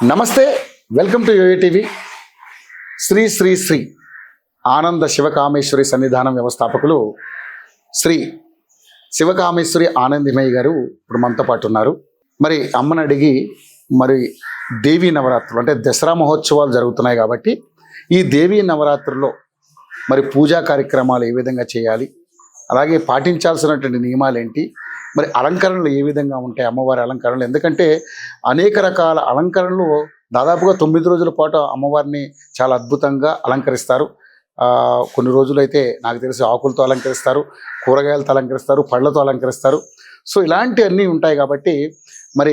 నమస్తే, welcome to YoYo TV. Shri Shri Shri Ananda Shivakameshwari సన్నిధానం వ్యవస్థాపకులు శ్రీ శివకామేశ్వరి ఆనందిమయ్య గారు ఇప్పుడు మనతో పాటు ఉన్నారు. మరి అమ్మని అడిగి మరి దేవీ నవరాత్రులు అంటే దసరా మహోత్సవాలు జరుగుతున్నాయి కాబట్టి ఈ దేవీ నవరాత్రుల్లో మరి పూజా కార్యక్రమాలు ఏ విధంగా చేయాలి, అలాగే పాటించాల్సినటువంటి నియమాలు ఏంటి, మరి అలంకరణలు ఏ విధంగా ఉంటాయి, అమ్మవారి అలంకరణలు. ఎందుకంటే అనేక రకాల అలంకరణలు దాదాపుగా 9 రోజుల పాటు అమ్మవారిని చాలా అద్భుతంగా అలంకరిస్తారు. కొన్ని రోజులైతే నాకు తెలిసి ఆకులతో అలంకరిస్తారు, కూరగాయలతో అలంకరిస్తారు, పళ్ళతో అలంకరిస్తారు. సో ఇలాంటివన్నీ ఉంటాయి కాబట్టి మరి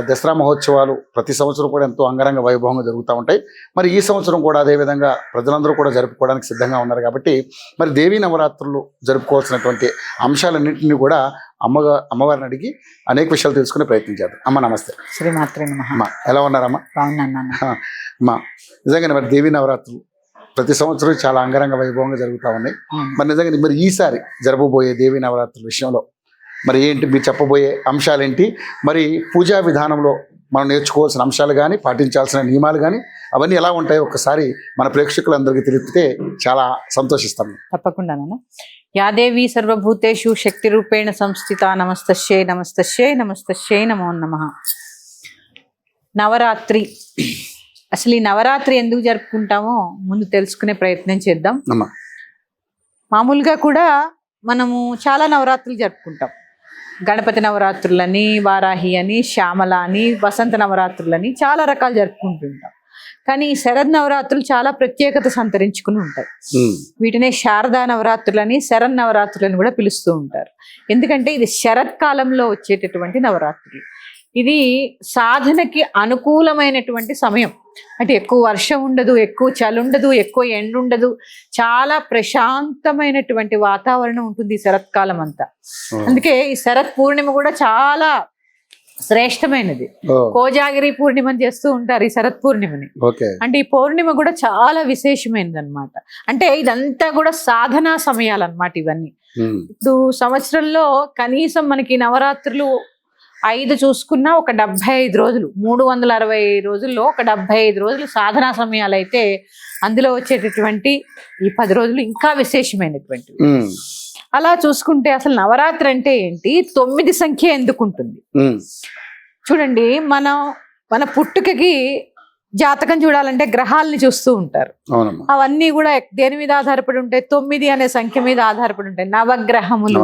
దసరా మహోత్సవాలు ప్రతి సంవత్సరం కూడా ఎంతో అంగరంగ వైభవంగా జరుగుతూ ఉంటాయి. మరి ఈ సంవత్సరం కూడా అదేవిధంగా ప్రజలందరూ కూడా జరుపుకోవడానికి సిద్ధంగా ఉన్నారు కాబట్టి మరి దేవీ నవరాత్రులు జరుపుకోవాల్సినటువంటి అంశాలన్నింటినీ కూడా అమ్మవారిని అడిగి అనేక విషయాలు తెలుసుకునే ప్రయత్నం చేద్దాం. అమ్మ నమస్తే. శ్రీమాత్రే నమః. అమ్మ ఎలా ఉన్నారమ్మా? బాగున్నాను. అమ్మ నిజంగానే మరి దేవీ నవరాత్రులు ప్రతి సంవత్సరం చాలా అంగరంగ వైభవంగా జరుగుతూ ఉన్నాయి. మరి నిజంగా మరి ఈసారి జరపబోయే దేవీ నవరాత్రుల విషయంలో మరి ఏంటి, మీరు చెప్పబోయే అంశాలేంటి, మరి పూజా విధానంలో మనం నేర్చుకోవాల్సిన అంశాలు కానీ పాటించాల్సిన నియమాలు కానీ అవన్నీ ఎలా ఉంటాయో ఒక్కసారి మన ప్రేక్షకులందరికీ తెలిపితే చాలా సంతోషిస్తాం. తప్పకుండా. యాదేవి సర్వభూతేషు శక్తి రూపేణ సంస్థిత. నమస్తస్యై నమస్తస్యై నమస్తస్యై నమో నమః. నవరాత్రి, అసలు ఈ నవరాత్రి ఎందుకు జరుపుకుంటామో ముందు తెలుసుకునే ప్రయత్నం చేద్దాం. మామూలుగా కూడా మనము చాలా నవరాత్రులు జరుపుకుంటాం. గణపతి నవరాత్రులని, వారాహి అని, శ్యామల అని, వసంత నవరాత్రులని చాలా రకాలు జరుపుకుంటుంటాం. కానీ ఈ శరద్ నవరాత్రులు చాలా ప్రత్యేకత సంతరించుకుని ఉంటాయి. వీటినే శారదా నవరాత్రులని, శరద్ నవరాత్రులని కూడా పిలుస్తూ ఉంటారు. ఎందుకంటే ఇది శరత్కాలంలో వచ్చేటటువంటి నవరాత్రులు. ఇది సాధనకి అనుకూలమైనటువంటి సమయం. అంటే ఎక్కువ వర్షం ఉండదు, ఎక్కువ చలి ఉండదు, ఎక్కువ ఎండ ఉండదు, చాలా ప్రశాంతమైనటువంటి వాతావరణం ఉంటుంది ఈ శరత్కాలం అంతా. అందుకే ఈ శరత్ పూర్ణిమ కూడా చాలా శ్రేష్టమైనది. కోజాగిరి పూర్ణిమని చేస్తూ ఉంటారు ఈ శరత్ పూర్ణిమని. అంటే ఈ పౌర్ణిమ కూడా చాలా విశేషమైనది అనమాట. అంటే ఇదంతా కూడా సాధనా సమయాలు అన్నమాట ఇవన్నీ. ఇప్పుడు సంవత్సరంలో కనీసం మనకి నవరాత్రులు 5 చూసుకున్నా ఒక 75 రోజులు, 365 రోజుల్లో ఒక 75 రోజులు సాధనా సమయాలు అయితే అందులో వచ్చేటటువంటి ఈ 10 రోజులు ఇంకా విశేషమైనటువంటి. అలా చూసుకుంటే అసలు నవరాత్రి అంటే ఏంటి, 9 సంఖ్య ఎందుకు ఉంటుంది చూడండి. మన పుట్టుకకి జాతకం చూడాలంటే గ్రహాలని చూస్తూ ఉంటారు. అవన్నీ కూడా దేని మీద ఆధారపడి ఉంటాయి? 9 అనే సంఖ్య మీద ఆధారపడి ఉంటాయి. నవగ్రహములు,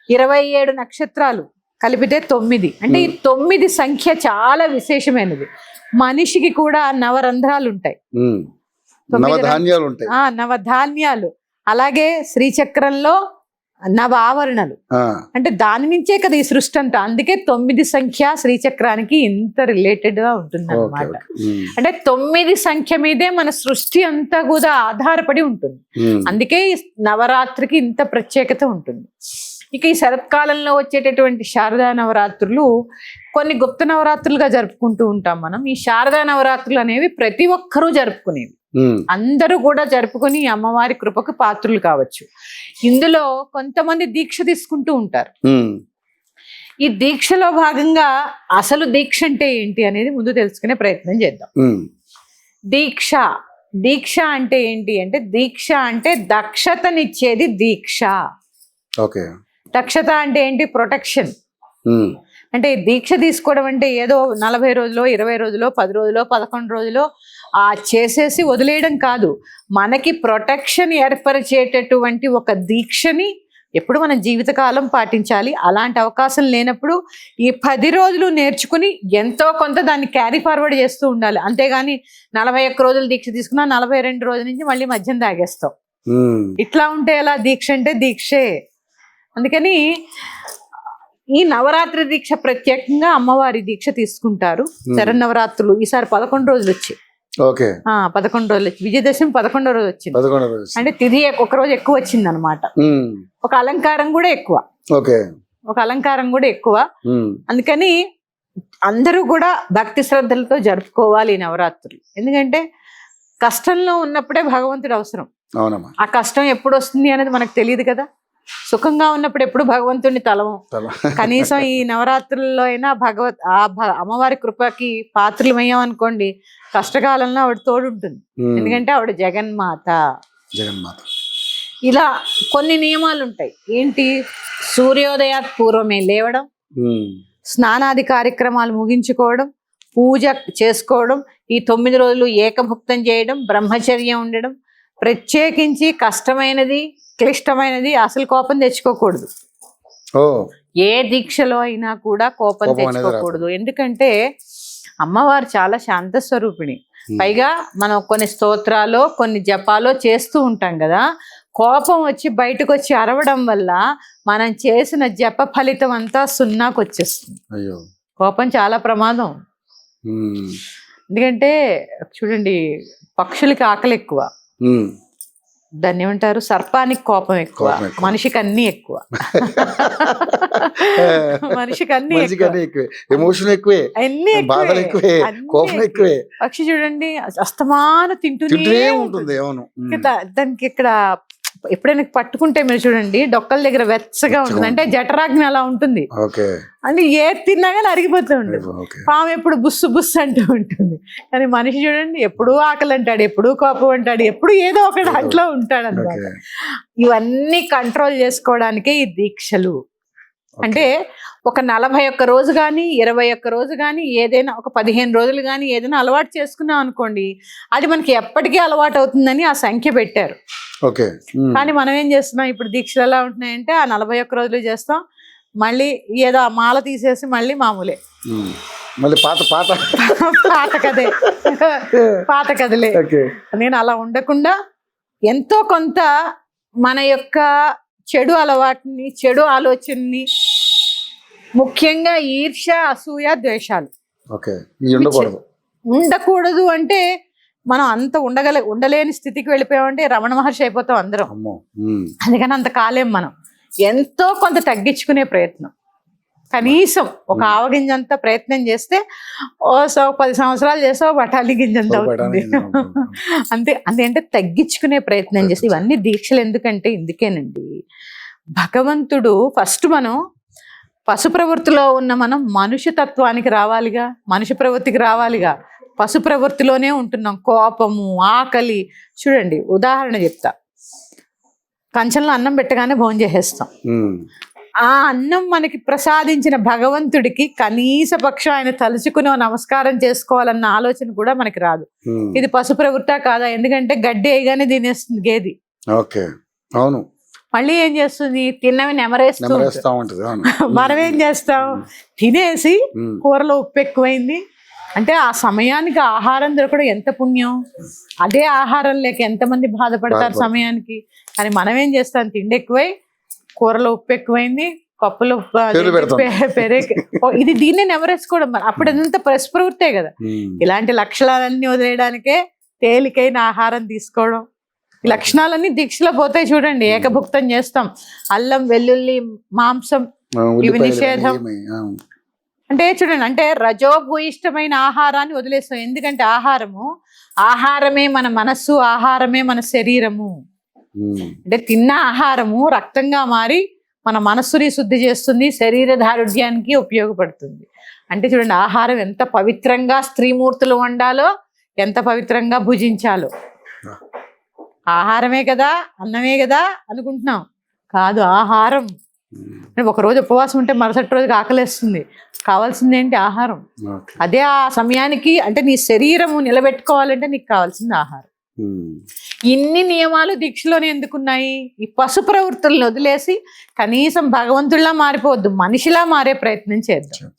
27 నక్షత్రాలు కలిపితే 9. అంటే ఈ 9 సంఖ్య చాలా విశేషమైనది. మనిషికి కూడా నవరంధ్రాలు ఉంటాయి, నవధాన్యాలు. అలాగే శ్రీచక్రంలో నవ ఆవరణలు. అంటే దాని నుంచే కదా ఈ సృష్టి అంతా. అందుకే 9 సంఖ్య శ్రీచక్రానికి ఇంత రిలేటెడ్ గా ఉంటుంది అన్నమాట. అంటే 9 సంఖ్య మీదే మన సృష్టి అంతా కూడా ఆధారపడి ఉంటుంది. అందుకే ఈ నవరాత్రికి ఇంత ప్రత్యేకత ఉంటుంది. ఇక ఈ శరత్కాలంలో వచ్చేటటువంటి శారదా నవరాత్రులు కొన్ని గుప్త నవరాత్రులుగా జరుపుకుంటూ ఉంటాం మనం. ఈ శారదా నవరాత్రులు అనేవి ప్రతి ఒక్కరూ జరుపుకునేవి. అందరూ కూడా జరుపుకొని అమ్మవారి కృపకు పాత్రులు కావచ్చు. ఇందులో కొంతమంది దీక్ష తీసుకుంటూ ఉంటారు. ఈ దీక్షలో భాగంగా అసలు దీక్ష అంటే ఏంటి అనేది ముందు తెలుసుకునే ప్రయత్నం చేద్దాం. దీక్ష అంటే ఏంటి అంటే, దీక్ష అంటే దక్షతనిచ్చేది దీక్ష. దక్షత అంటే ఏంటి? ప్రొటెక్షన్. అంటే దీక్ష తీసుకోవడం అంటే ఏదో 40 రోజులో, 20 రోజులో, 10 రోజులో, 11 రోజులో చేసేసి వదిలేయడం కాదు. మనకి ప్రొటెక్షన్ ఏర్పరిచేటటువంటి ఒక దీక్షని ఎప్పుడు మన జీవితకాలం పాటించాలి. అలాంటి అవకాశం లేనప్పుడు ఈ 10 రోజులు నేర్చుకుని ఎంతో కొంత దాన్ని క్యారీ ఫార్వర్డ్ చేస్తూ ఉండాలి. అంతేగాని 41 రోజులు దీక్ష తీసుకున్నా 42 రోజుల నుంచి మళ్ళీ మద్యం తాగేస్తాం. ఇట్లా ఉంటే ఎలా? దీక్ష అంటే దీక్షే. అందుకని ఈ నవరాత్రి దీక్ష ప్రత్యేకంగా అమ్మవారి దీక్ష తీసుకుంటారు. శరన్నవరాత్రులు ఈసారి 11 రోజులు వచ్చాయి. 11 రోజులు వచ్చి విజయదశమి 11వ రోజు వచ్చింది. అంటే తిథి ఒక రోజు ఎక్కువ వచ్చింది అనమాట. ఒక అలంకారం కూడా ఎక్కువ. అందుకని అందరూ కూడా భక్తి శ్రద్ధలతో జరుపుకోవాలి ఈ నవరాత్రులు. ఎందుకంటే కష్టంలో ఉన్నప్పుడే భగవంతుడు అవసరం. ఆ కష్టం ఎప్పుడు వస్తుంది అనేది మనకు తెలియదు కదా. సుఖంగా ఉన్నప్పుడు ఎప్పుడు భగవంతుడిని తలవం. కనీసం ఈ నవరాత్రుల్లో అయినా అమ్మవారి కృపకి పాత్రలమయ్యాం అనుకోండి, కష్టకాలంలో ఆవిడ తోడుంటుంది. ఎందుకంటే ఆవిడ జగన్మాత. ఇలా కొన్ని నియమాలు ఉంటాయి. ఏంటి? సూర్యోదయాత్ పూర్వమే లేవడం, స్నానాది కార్యక్రమాలు ముగించుకోవడం, పూజ చేసుకోవడం, ఈ 9 రోజులు ఏకభుక్తం చేయడం, బ్రహ్మచర్యం ఉండడం, ప్రత్యేకించి కష్టమైనది క్లిష్టమైనది అసలు కోపం తెచ్చుకోకూడదు. ఏ దీక్షలో అయినా కూడా కోపం తెచ్చుకోకూడదు. ఎందుకంటే అమ్మవారు చాలా శాంత స్వరూపిణి. పైగా మనం కొన్ని స్తోత్రాలు కొన్ని జపాలో చేస్తూ ఉంటాం కదా, కోపం వచ్చి బయటకు వచ్చి అరవడం వల్ల మనం చేసిన జప ఫలితం అంతా సున్నాకు వచ్చేస్తుంది. కోపం చాలా ప్రమాదం. ఎందుకంటే చూడండి, పక్షులకి ఆకలి ఎక్కువ, దాన్ని ఏమంటారు, సర్పానికి కోపం ఎక్కువ, మనిషికి అన్ని ఎక్కువ. మనిషికి అన్ని ఎమోషన్ ఎక్కువే, పక్షి చూడండి అస్తమానం తింటూనే ఉంటుంది. దానికి ఇక్కడ ఎప్పుడైనా పట్టుకుంటే మీరు చూడండి, డొక్కల దగ్గర వెచ్చగా ఉంటుంది, అంటే జఠరాగ్ని అలా ఉంటుంది. అంటే ఏది తిన్నా కానీ అరిగిపోతూ ఉంటుంది. పాము ఎప్పుడు బుస్సు బుస్సు అంటూ ఉంటుంది. కానీ మనిషి చూడండి, ఎప్పుడూ ఆకలి అంటాడు, ఎప్పుడూ కోపం అంటాడు, ఎప్పుడు ఏదో ఒక దాంట్లో ఉంటాడు అన్నమాట. ఇవన్నీ కంట్రోల్ చేసుకోవడానికే ఈ దీక్షలు. అంటే ఒక 41 రోజు కానీ 21 రోజు కానీ ఏదైనా ఒక 15 రోజులు కానీ ఏదైనా అలవాటు చేసుకున్నాం అనుకోండి, అది మనకి ఎప్పటికీ అలవాటు అవుతుందని ఆ సంఖ్య పెట్టారు. కానీ మనం ఏం చేస్తున్నాం ఇప్పుడు, దీక్షలు ఎలా ఉంటున్నాయంటే ఆ 41 రోజులు చేస్తాం, మళ్ళీ ఏదో ఆ మాల తీసేసి మళ్ళీ మామూలే, పాత కథలే. నేను అలా ఉండకుండా ఎంతో కొంత మన యొక్క చెడు అలవాటుని, చెడు ఆలోచనని, ముఖ్యంగా ఈర్ష్య, అసూయ, ద్వేషాలు ఉండకూడదు. అంటే మనం అంత ఉండలేని స్థితికి వెళ్ళిపోయామంటే రమణ మహర్షి అయిపోతాం అందరం. అందుకని అంత కాలేం. మనం ఎంతో కొంత తగ్గించుకునే ప్రయత్నం, కనీసం ఒక ఆవగింజంత ప్రయత్నం చేస్తే 10 సంవత్సరాలు చేస్తే బఠాలి గింజంత అవుతుంది. అంతే. అంటే తగ్గించుకునే ప్రయత్నం చేస్తే ఇవన్నీ దీక్షలు. ఎందుకంటే ఇందుకేనండి, భగవంతుడు ఫస్ట్ మనం పశు ప్రవృత్తిలో ఉన్న మనం మనుష్య తత్వానికి రావాలిగా, మనిషి ప్రవృత్తికి రావాలిగా. పశు ప్రవృత్తిలోనే ఉంటున్నాం. కోపము, ఆకలి. చూడండి ఉదాహరణ చెప్తా, కంచంలో అన్నం పెట్టగానే భోజనం చేసేస్తాం. ఆ అన్నం మనకి ప్రసాదించిన భగవంతుడికి కనీస పక్షం ఆయన తలుచుకుని నమస్కారం చేసుకోవాలన్న ఆలోచన కూడా మనకి రాదు. ఇది పశు ప్రవృత్తా కాదా? ఎందుకంటే గడ్డి వేయగానే తినేస్తుంది గేది. అవును. మళ్ళీ ఏం చేస్తుంది? తిన్నవి నెమరేస్తూ ఉంటుంది. మనం ఏం చేస్తాం? తినేసి కూరలో ఉప్పు ఎక్కువైంది అంటే ఆ సమయానికి ఆహారం దొరకడం ఎంత పుణ్యం. అదే ఆహారం లేక ఎంతమంది బాధపడతారు సమయానికి. కానీ మనం ఏం చేస్తాం? తిండి ఎక్కువై, కూరలో ఉప్పు ఎక్కువైంది, పప్పులో ఇది దీన్నే నెమరేసుకోవడం. అప్పుడు ఎంత ప్రవృత్తే కదా. ఇలాంటి లక్షణాలన్నీ వదిలేయడానికే తేలికైన ఆహారం తీసుకోవడం. ఈ లక్షణాలన్నీ దీక్షలో పోతాయి. చూడండి, ఏకభుక్తం చేస్తాం, అల్లం, వెల్లుల్లి, మాంసం ఇవి నిషేధం. అంటే చూడండి, అంటే రజోభూయిష్టమైన ఆహారాన్ని వదిలేస్తాం. ఎందుకంటే ఆహారమే మన మనస్సు, ఆహారమే మన శరీరము. అంటే తిన్న ఆహారము రక్తంగా మారి మన మనస్సుని శుద్ధి చేస్తుంది, శరీర దారుఢ్యానికి ఉపయోగపడుతుంది. అంటే చూడండి, ఆహారం ఎంత పవిత్రంగా స్త్రీమూర్తులు వండాలో, ఎంత పవిత్రంగా భుజించాలో. ఆహారమే కదా, అన్నమే కదా అనుకుంటున్నాం. కాదు, ఆహారం. ఒకరోజు ఉపవాసం ఉంటే మరుసటి రోజుకి ఆకలేస్తుంది. కావాల్సింది ఏంటి? ఆహారం. అదే ఆ సమయానికి, అంటే నీ శరీరము నిలబెట్టుకోవాలంటే నీకు కావాల్సింది ఆహారం. ఇన్ని నియమాలు దీక్షలోనే ఎందుకున్నాయి? ఈ పశు ప్రవృత్తులను వదిలేసి కనీసం భగవంతుడిలా మారిపోవద్దు, మనిషిలా మారే ప్రయత్నం చేద్దాం.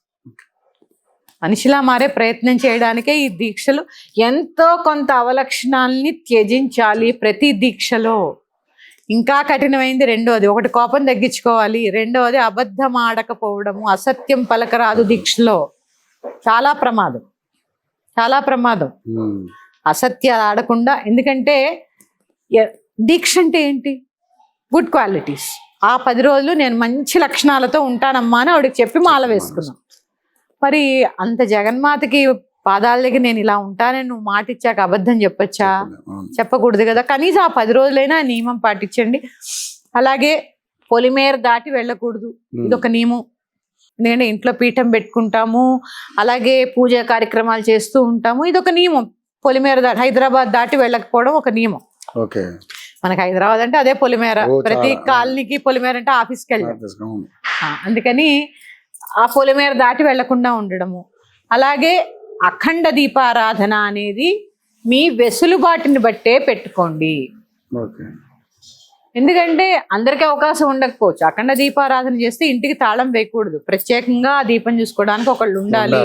మనిషిలా మారే ప్రయత్నం చేయడానికే ఈ దీక్షలు. ఎంతో కొంత అవలక్షణాలని త్యజించాలి ప్రతి దీక్షలో. ఇంకా కఠినమైంది రెండోది. ఒకటి కోపం తగ్గించుకోవాలి, రెండవది అబద్ధం ఆడకపోవడము, అసత్యం పలకరాదు దీక్షలో. చాలా ప్రమాదం, చాలా ప్రమాదం అసత్యాలు ఆడకుండా. ఎందుకంటే దీక్ష అంటే ఏంటి? Good qualities. ఆ 10 రోజులు నేను మంచి లక్షణాలతో ఉంటానమ్మా అని ఆవిడకి చెప్పి మాల వేసుకున్నాం. మరి అంత జగన్మాతకి పాదాల దగ్గర నేను ఇలా ఉంటానని నువ్వు మాట ఇచ్చాక అబద్ధం చెప్పొచ్చా? చెప్పకూడదు కదా. కనీసం ఆ 10 రోజులైనా నియమం పాటించండి. అలాగే పొలిమేర దాటి వెళ్ళకూడదు. ఇది ఒక నియమం. ఎందుకంటే ఇంట్లో పీఠం పెట్టుకుంటాము, అలాగే పూజా కార్యక్రమాలు చేస్తూ ఉంటాము. ఇది ఒక నియమం. పొలిమేర దాటి హైదరాబాద్ దాటి వెళ్ళకపోవడం ఒక నియమం. ఓకే. మనకి హైదరాబాద్ అంటే అదే పొలిమేర. ప్రతి కాలనీకి పొలిమేర అంటే ఆఫీస్కి వెళ్ళాం. అందుకని ఆ పొలిమేర దాటి వెళ్లకుండా ఉండడము. అలాగే అఖండ దీపారాధన అనేది మీ వెసులుబాటుని బట్టే పెట్టుకోండి. ఎందుకంటే అందరికీ అవకాశం ఉండకపోవచ్చు. అఖండ దీపారాధన చేస్తే ఇంటికి తాళం వేయకూడదు. ప్రత్యేకంగా ఆ దీపం చూసుకోవడానికి ఒకళ్ళు ఉండాలి.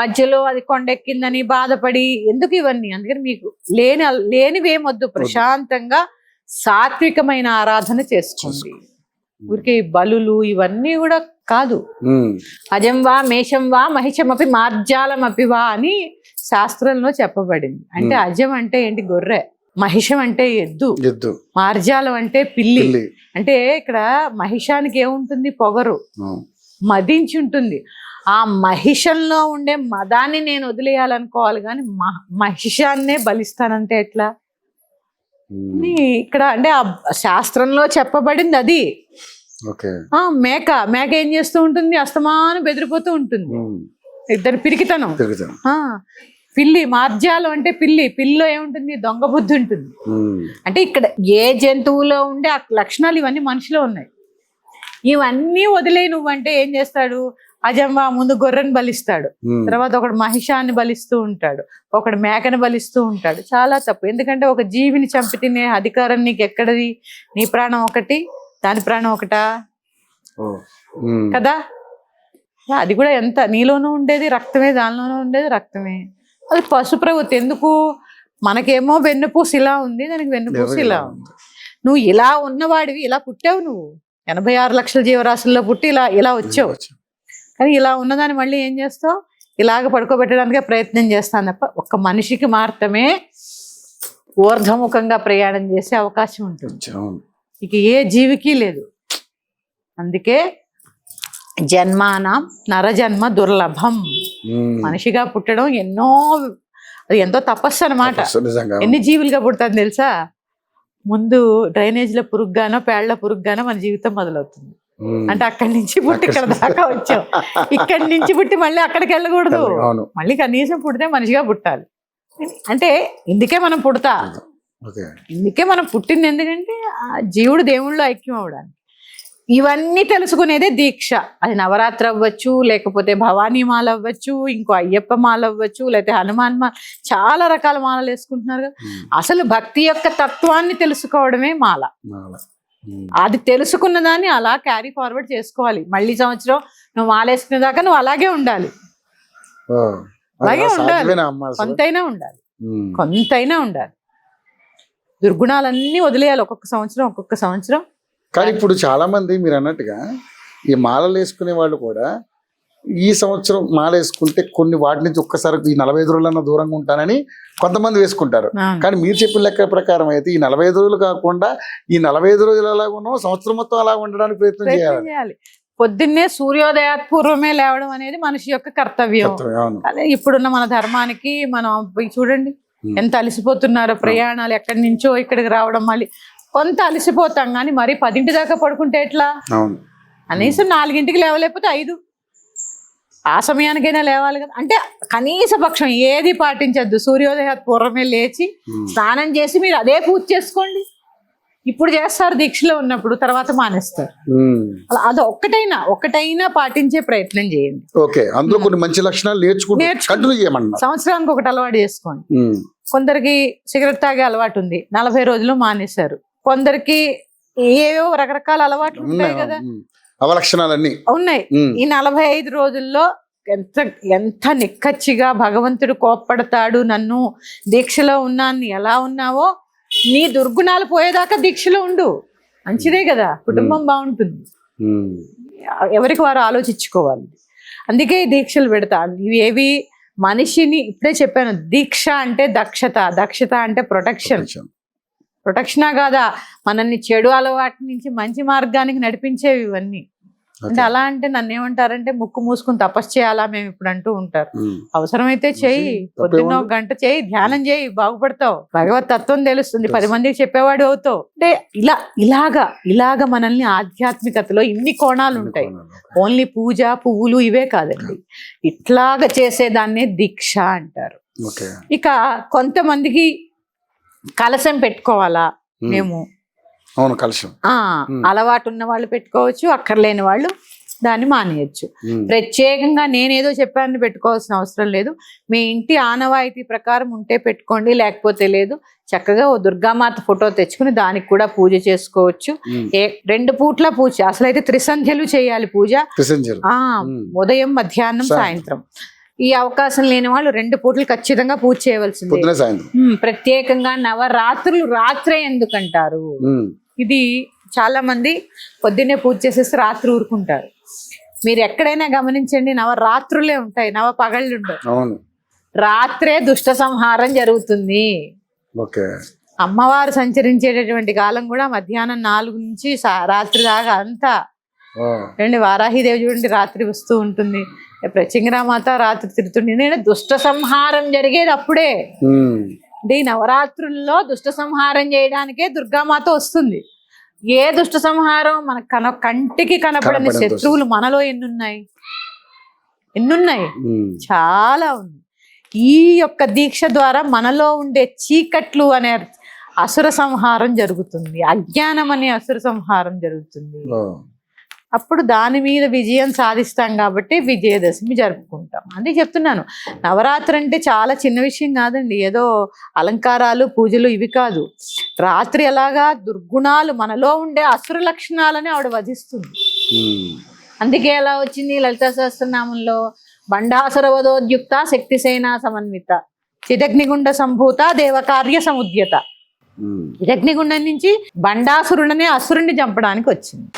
మధ్యలో అది కొండెక్కిందని బాధపడి ఎందుకు ఇవన్నీ? అందుకని మీకు లేనివేమొద్దు. ప్రశాంతంగా సాత్వికమైన ఆరాధన చేసుకోండి. ఊరికి బలులు ఇవన్నీ కూడా కాదు. అజం వా మేషం వా మహిషమపి మార్జాలమపి వా అని శాస్త్రంలో చెప్పబడింది. అంటే అజం అంటే ఏంటి? గొర్రె. మహిషం అంటే ఎద్దు. మార్జాలం అంటే పిల్లి. అంటే ఇక్కడ మహిషానికి ఏముంటుంది? పొగరు, మదించి ఉంటుంది. ఆ మహిషంలో ఉండే మదాన్ని నేను వదిలేయాలనుకోవాలి, కానీ మహిషాన్నే బలిస్తానంటే ఎట్లా? ఇక్కడ అంటే ఆ శాస్త్రంలో చెప్పబడింది అది. మేక ఏం చేస్తూ ఉంటుంది? అస్తమానం బెదిరిపోతూ ఉంటుంది. ఇద్దరు పిరికితనం. పిల్లి మార్జాలం అంటే పిల్లిలో ఏముంటుంది? దొంగ బుద్ధి ఉంటుంది. అంటే ఇక్కడ ఏ జంతువులో ఉండే ఆ లక్షణాలు ఇవన్నీ మనిషిలో ఉన్నాయి. ఇవన్నీ వదిలే నువ్వంటే ఏం చేస్తాడు? అజంవా ముందు గొర్రెని బలిస్తాడు, తర్వాత ఒకడు మహిషాన్ని బలిస్తూ ఉంటాడు, ఒకడు మేకని బలిస్తూ ఉంటాడు. చాలా తప్పు. ఎందుకంటే ఒక జీవిని చంపి తినే అధికారం నీకు ఎక్కడది? నీ ప్రాణం ఒకటి, దాని ప్రాణం ఒకటా? కదా. అది కూడా ఎంత నీలోనూ ఉండేది రక్తమే, దానిలోనూ ఉండేది రక్తమే. అది పశు ప్రవృత్తి. ఎందుకు? మనకేమో వెన్నుపూసి ఇలా ఉంది, దానికి వెన్నుపూసి ఇలా ఉంది. నువ్వు ఇలా ఉన్నవాడివి, ఇలా పుట్టావు. నువ్వు 86 లక్షల జీవరాశుల్లో పుట్టి ఇలా వచ్చావు. కానీ ఇలా ఉన్నదాన్ని మళ్ళీ ఏం చేస్తావు? ఇలాగ పడుకోబెట్టడానికే ప్రయత్నం చేస్తాను తప్ప ఒక్క మనిషికి మాత్రమే ఊర్ధముఖంగా ప్రయాణం చేసే అవకాశం ఉంటుంది. ఇక ఏ జీవికి లేదు. అందుకే జన్మానం నరజన్మ దుర్లభం. మనిషిగా పుట్టడం అది ఎంతో తపస్సు అన్నమాట. ఎన్ని జీవులుగా పుడతాను తెలుసా? ముందు డ్రైనేజ్ల పురుగుగానో పేళ్ల పురుగుగానో మన జీవితం మొదలవుతుంది. అంటే అక్కడి నుంచి పుట్టి ఇక్కడ దాకా వచ్చాం. ఇక్కడి నుంచి పుట్టి మళ్ళీ అక్కడికి వెళ్ళకూడదు. మళ్ళీ కనీసం పుడితే మనిషిగా పుట్టాలి. అంటే ఇందుకే మనం పుడతా. ఇందుకే మనం పుట్టింది. ఎందుకంటే ఆ జీవుడు దేవుళ్ళు ఐక్యం అవడానికి. ఇవన్నీ తెలుసుకునేదే దీక్ష. అది నవరాత్రి అవ్వచ్చు, లేకపోతే భవానీ మాల అవ్వచ్చు, ఇంకో అయ్యప్ప మాల అవ్వచ్చు, లేకపోతే హనుమాన్ మాల. చాలా రకాల మాలలు వేసుకుంటున్నారు కదా. అసలు భక్తి యొక్క తత్వాన్ని తెలుసుకోవడమే మాల. అది తెలుసుకున్న దాన్ని అలా క్యారీ ఫార్వర్డ్ చేసుకోవాలి. మళ్ళీ సంవత్సరం నువ్వు మాలేసుకునే దాకా నువ్వు అలాగే ఉండాలి. అలాగే ఉండాలి. కొంతైనా ఉండాలి. దుర్గుణాలన్నీ వదిలేయాలి ఒక్కొక్క సంవత్సరం. కానీ ఇప్పుడు చాలా మంది మీరు అన్నట్టుగా ఈ మాలలు వేసుకునే వాళ్ళు కూడా ఈ సంవత్సరం మాల వేసుకుంటే కొన్ని వాటి నుంచి ఒక్కసారి ఈ 45 రోజులన్నా దూరంగా ఉంటానని కొంతమంది వేసుకుంటారు. కానీ మీరు చెప్పిన లెక్క ప్రకారం అయితే ఈ 45 రోజులు కాకుండా ఈ 45 రోజులు అలాగ ఉన్నాం, సంవత్సరం మొత్తం అలా ఉండడానికి ప్రయత్నం చేయాలి. పొద్దున్నే సూర్యోదయాత్పూర్వమే లేవడం అనేది మనిషి యొక్క కర్తవ్యం. అదే ఇప్పుడున్న మన ధర్మానికి మనం చూడండి ఎంత అలసిపోతున్నారో. ప్రయాణాలు ఎక్కడి నుంచో ఇక్కడికి రావడం, మళ్ళీ కొంత అలసిపోతాం. కానీ మరి 10 దాకా పడుకుంటే ఎట్లా? కనీసం 4 లేవలేకపోతే 5 ఆ సమయానికైనా లేవాలి కదా. అంటే కనీస పక్షం ఏది పాటించద్దు. సూర్యోదయ పూర్వమే లేచి స్నానం చేసి మీరు అదే పూజ చేసుకోండి. ఇప్పుడు చేస్తారు దీక్షలో ఉన్నప్పుడు, తర్వాత మానేస్తారు. అలా అది ఒక్కటైనా పాటించే ప్రయత్నం చేయండి. ఓకే, అందులో కొన్ని మంచి లక్షణాలు నేర్చుకుంటూ సంవత్సరానికి ఒకటి అలవాటు చేసుకోండి. కొందరికి సిగరెట్ తాగే అలవాటు ఉంది, 40 రోజులు మానేశారు. కొందరికి ఏవో రకరకాల అలవాట్లు ఉంటాయి కదా, అవలక్షణాలన్నీ ఉన్నాయి. ఈ 45 రోజుల్లో ఎంత నిక్కచ్చిగా భగవంతుడు కోప్పడతాడు, నన్ను దీక్షలో ఉన్నాను ఎలా ఉన్నావో నీ దుర్గుణాలు పోయేదాకా దీక్షలో ఉండు. మంచిదే కదా, కుటుంబం బాగుంటుంది. ఎవరికి వారు ఆలోచించుకోవాలి. అందుకే దీక్షలు పెడతా. ఇవేవి మనిషిని ఇప్పుడే చెప్పాను. దీక్ష అంటే దక్షత అంటే ప్రొటెక్షనా కాదా, మనల్ని చెడు అలవాటు నుంచి మంచి మార్గానికి నడిపించేవి ఇవన్నీ. అంటే అలా అంటే నన్ను ఏమంటారంటే ముక్కు మూసుకుని తపస్సు చేయాలా మేము ఇప్పుడు అంటూ ఉంటారు. అవసరమైతే చెయ్యి, పొద్దున్న ఒక గంట చెయ్యి, ధ్యానం చేయి, బాగుపడతావు, భగవత్ తత్వం తెలుస్తుంది, 10 మందికి చెప్పేవాడు అవుతావు. అంటే ఇలాగ మనల్ని ఆధ్యాత్మికతలో ఇన్ని కోణాలు ఉంటాయి. ఓన్లీ పూజ పువ్వులు ఇవే కాదండి, ఇట్లాగ చేసేదాన్నే దీక్ష అంటారు. ఇక కొంతమందికి కలశం పెట్టుకోవాలా మేము, అవును కలశం అలవాటు ఉన్న వాళ్ళు పెట్టుకోవచ్చు, అక్కర్లేని వాళ్ళు దాన్ని మానేయచ్చు. ప్రత్యేకంగా నేనేదో చెప్పాను పెట్టుకోవాల్సిన అవసరం లేదు. మీ ఇంటి ఆనవాయితీ ప్రకారం ఉంటే పెట్టుకోండి, లేకపోతే లేదు. చక్కగా ఓ దుర్గామాత ఫోటో తెచ్చుకుని దానికి కూడా పూజ చేసుకోవచ్చు. 2 పూట్ల పూజ, అసలు అయితే 3 సంధ్యలు చేయాలి పూజ, ఉదయం మధ్యాహ్నం సాయంత్రం. ఈ అవకాశం లేని వాళ్ళు 2 పూటలు ఖచ్చితంగా పూజ చేయవలసింది. ప్రత్యేకంగా నవరాత్రులు రాత్రే ఎందుకంటారు, ఇది చాలా మంది పొద్దున్నే పూజ చేసేసి రాత్రి ఊరుకుంటారు. మీరు ఎక్కడైనా గమనించండి, నవరాత్రులే ఉంటాయి, నవ పగళ్ళు ఉండవు. రాత్రే దుష్ట సంహారం జరుగుతుంది. అమ్మవారు సంచరించేటటువంటి కాలం కూడా మధ్యాహ్నం 4 నుంచి రాత్రి దాకా అంతా. వారాహిదేవి చూడండి రాత్రి వస్తూ ఉంటుంది, ప్రత్యంగిరామాత రాత్రి తిరుగుతుంది. నేను దుష్ట సంహారం జరిగేది అప్పుడే. ఈ నవరాత్రుల్లో దుష్ట సంహారం చేయడానికే దుర్గామాత వస్తుంది. ఏ దుష్ట సంహారం మన కంటికి కనపడని శత్రువులు మనలో ఎన్నున్నాయి, చాలా ఉంది. ఈ యొక్క దీక్ష ద్వారా మనలో ఉండే చీకట్లు అనే అసుర సంహారం జరుగుతుంది, అజ్ఞానం అనే అసుర సంహారం జరుగుతుంది. అప్పుడు దాని మీద విజయం సాధిస్తాం కాబట్టి విజయదశమి జరుపుకుంటాం. అందుకే చెప్తున్నాను, నవరాత్రి అంటే చాలా చిన్న విషయం కాదండి, ఏదో అలంకారాలు పూజలు ఇవి కాదు. రాత్రి ఎలాగా దుర్గుణాలు మనలో ఉండే అసుర లక్షణాలని ఆవిడ వధిస్తుంది. అందుకే ఎలా వచ్చింది లలితా సహస్రనామంలో, బండాసురవదోద్యుక్త శక్తిసేనా సమన్విత చిదగ్నిగుండ సంభూత దేవకార్య సముద్యత. చిదగ్నిగుండం నుంచి బండాసురుడనే అసురుణ్ణి చంపడానికి వచ్చింది.